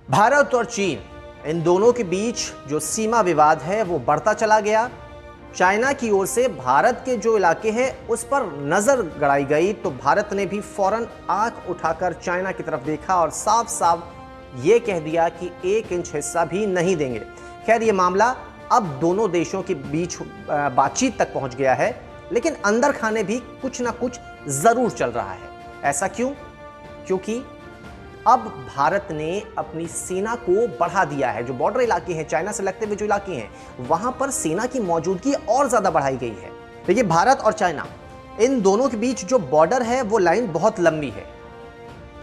भारत और चीन, इन दोनों के बीच जो सीमा विवाद है वो बढ़ता चला गया। चाइना की ओर से भारत के जो इलाके हैं उस पर नजर गड़ाई गई तो भारत ने भी फौरन आंख उठाकर चाइना की तरफ देखा और साफ साफ ये कह दिया कि 1 इंच हिस्सा भी नहीं देंगे। खैर, ये मामला अब दोनों देशों के बीच बातचीत तक पहुंच गया है, लेकिन अंदर खाने भी कुछ ना कुछ जरूर चल रहा है। ऐसा क्यों? क्योंकि अब भारत ने अपनी सेना को बढ़ा दिया है। जो बॉर्डर इलाके हैं, चाइना से लगते हुए जो इलाके हैं, वहां पर सेना की मौजूदगी और ज्यादा बढ़ाई गई है। देखिए, भारत और चाइना, इन दोनों के बीच जो बॉर्डर है वो लाइन बहुत लंबी है।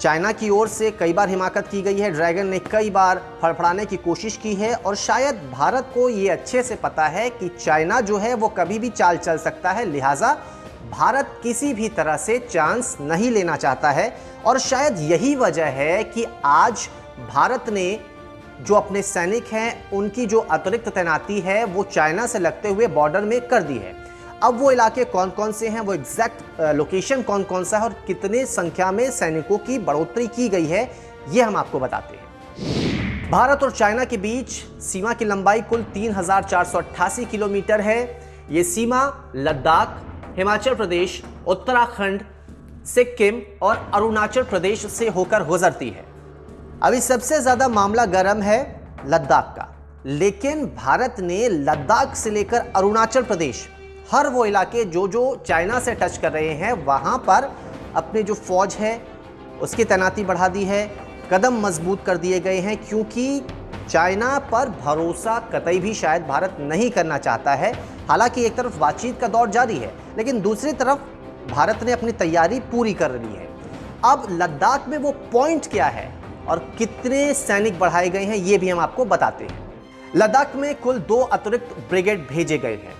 चाइना की ओर से कई बार हिमाकत की गई है, ड्रैगन ने कई बार फड़फड़ाने की कोशिश की है और शायद भारत को ये अच्छे से पता है कि चाइना जो है वो कभी भी चाल चल सकता है, लिहाजा भारत किसी भी तरह से चांस नहीं लेना चाहता है। और शायद यही वजह है कि आज भारत ने जो अपने सैनिक हैं उनकी जो अतिरिक्त तैनाती है वो चाइना से लगते हुए बॉर्डर में कर दी है। अब वो इलाके कौन कौन से हैं, वो एग्जैक्ट लोकेशन कौन कौन सा है और कितने संख्या में सैनिकों की बढ़ोतरी की गई है, ये हम आपको बताते हैं। भारत और चाइना के बीच सीमा की लंबाई कुल 3488 किलोमीटर है। ये सीमा लद्दाख, हिमाचल प्रदेश, उत्तराखंड, सिक्किम और अरुणाचल प्रदेश से होकर गुजरती है। अभी सबसे ज्यादा मामला गर्म है लद्दाख का, लेकिन भारत ने लद्दाख से लेकर अरुणाचल प्रदेश, हर वो इलाके जो चाइना से टच कर रहे हैं, वहां पर अपने जो फौज है उसकी तैनाती बढ़ा दी है, कदम मजबूत कर दिए गए हैं, क्योंकि चाइना पर भरोसा कतई भी शायद भारत नहीं करना चाहता है। हालांकि एक तरफ बातचीत का दौर जारी है, लेकिन दूसरी तरफ भारत ने अपनी तैयारी पूरी कर ली है। अब लद्दाख में वो पॉइंट क्या है और कितने सैनिक बढ़ाए गए हैं, ये भी हम आपको बताते हैं। लद्दाख में कुल 2 अतिरिक्त ब्रिगेड भेजे गए हैं।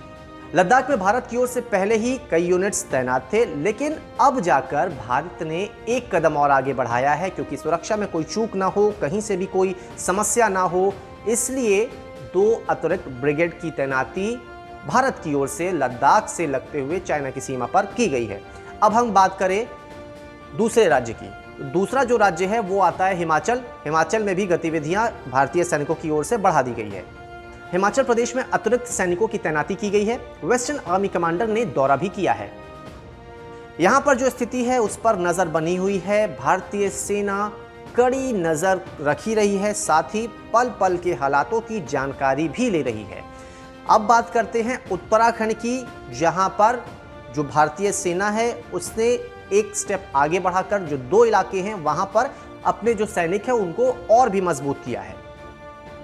लद्दाख में भारत की ओर से पहले ही कई यूनिट्स तैनात थे, लेकिन अब जाकर भारत ने एक कदम और आगे बढ़ाया है, क्योंकि सुरक्षा में कोई चूक ना हो, कहीं से भी कोई समस्या ना हो, इसलिए 2 अतिरिक्त ब्रिगेड की तैनाती भारत की ओर से लद्दाख से लगते हुए चाइना की सीमा पर की गई है। अब हम बात करें दूसरे राज्य की। दूसरा जो राज्य है वो आता है हिमाचल। हिमाचल में भी गतिविधियां भारतीय सैनिकों की ओर से बढ़ा दी गई है। हिमाचल प्रदेश में अतिरिक्त सैनिकों की तैनाती की गई है। वेस्टर्न आर्मी कमांडर ने दौरा भी किया है। यहां पर जो स्थिति है उस पर नजर बनी हुई है। भारतीय सेना कड़ी नजर रखी रही है, साथ ही पल पल के हालातों की जानकारी भी ले रही है। अब बात करते हैं उत्तराखंड की, जहां पर जो भारतीय सेना है उसने एक स्टेप आगे बढ़ाकर जो 2 इलाके हैं वहां पर अपने जो सैनिक हैं उनको और भी मजबूत किया है।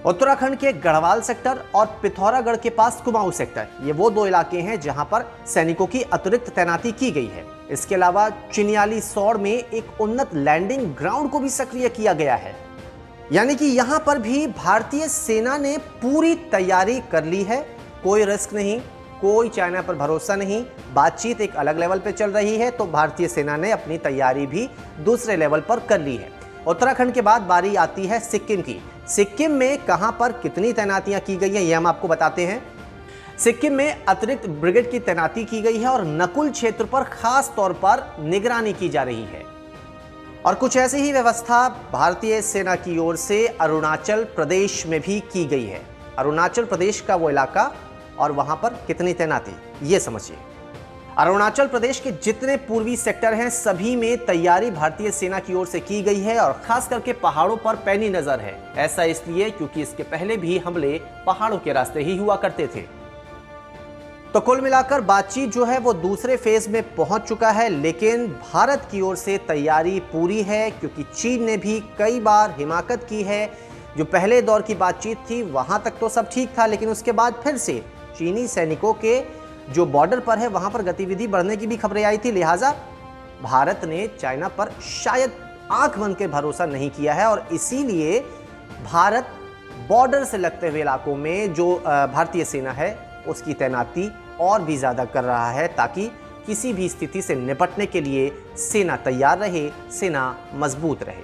उत्तराखंड के गढ़वाल सेक्टर और पिथौरागढ़ के पास कुमाऊं सेक्टर, ये वो 2 इलाके हैं जहां पर सैनिकों की अतिरिक्त तैनाती की गई है। इसके अलावा चिन्यालीसौड़ में एक उन्नत लैंडिंग ग्राउंड को भी सक्रिय किया गया है। यानी कि यहां पर भी भारतीय सेना ने पूरी तैयारी कर ली है। कोई रिस्क नहीं, कोई चाइना पर भरोसा नहीं। बातचीत एक अलग लेवल पे चल रही है, तो भारतीय सेना ने अपनी तैयारी भी दूसरे लेवल पर कर ली है। उत्तराखंड के बाद बारी आती है सिक्किम की। सिक्किम में कहां पर कितनी तैनातियां की गई हैं, ये हम आपको बताते हैं। सिक्किम में अतिरिक्त ब्रिगेड की तैनाती की गई है और नकुल क्षेत्र पर खास तौर पर निगरानी की जा रही है। और कुछ ऐसी ही व्यवस्था भारतीय सेना की ओर से अरुणाचल प्रदेश में भी की गई है। अरुणाचल प्रदेश का वो इलाका और वहां पर कितनी तैनाती, ये समझिए। अरुणाचल प्रदेश के जितने पूर्वी सेक्टर हैं सभी में तैयारी भारतीय सेना की ओर से की गई है और खास करके पहाड़ों पर पैनी नजर है। ऐसा इसलिए क्योंकि इसके पहले भी हमले पहाड़ों के रास्ते ही हुआ करते थे। तो कुल मिलाकर बातचीत जो है वो दूसरे फेज में पहुंच चुका है, लेकिन भारत की ओर से तैयारी पूरी है, क्योंकि चीन ने भी कई बार हिमाकत की है। जो पहले दौर की बातचीत थी वहां तक तो सब ठीक था, लेकिन उसके बाद फिर से चीनी सैनिकों के जो बॉर्डर पर है वहां पर गतिविधि बढ़ने की भी खबरें आई थी। लिहाजा भारत ने चाइना पर शायद आंख बंद के भरोसा नहीं किया है और इसीलिए भारत बॉर्डर से लगते हुए इलाकों में जो भारतीय सेना है उसकी तैनाती और भी ज्यादा कर रहा है, ताकि किसी भी स्थिति से निपटने के लिए सेना तैयार रहे, सेना मजबूत रहे।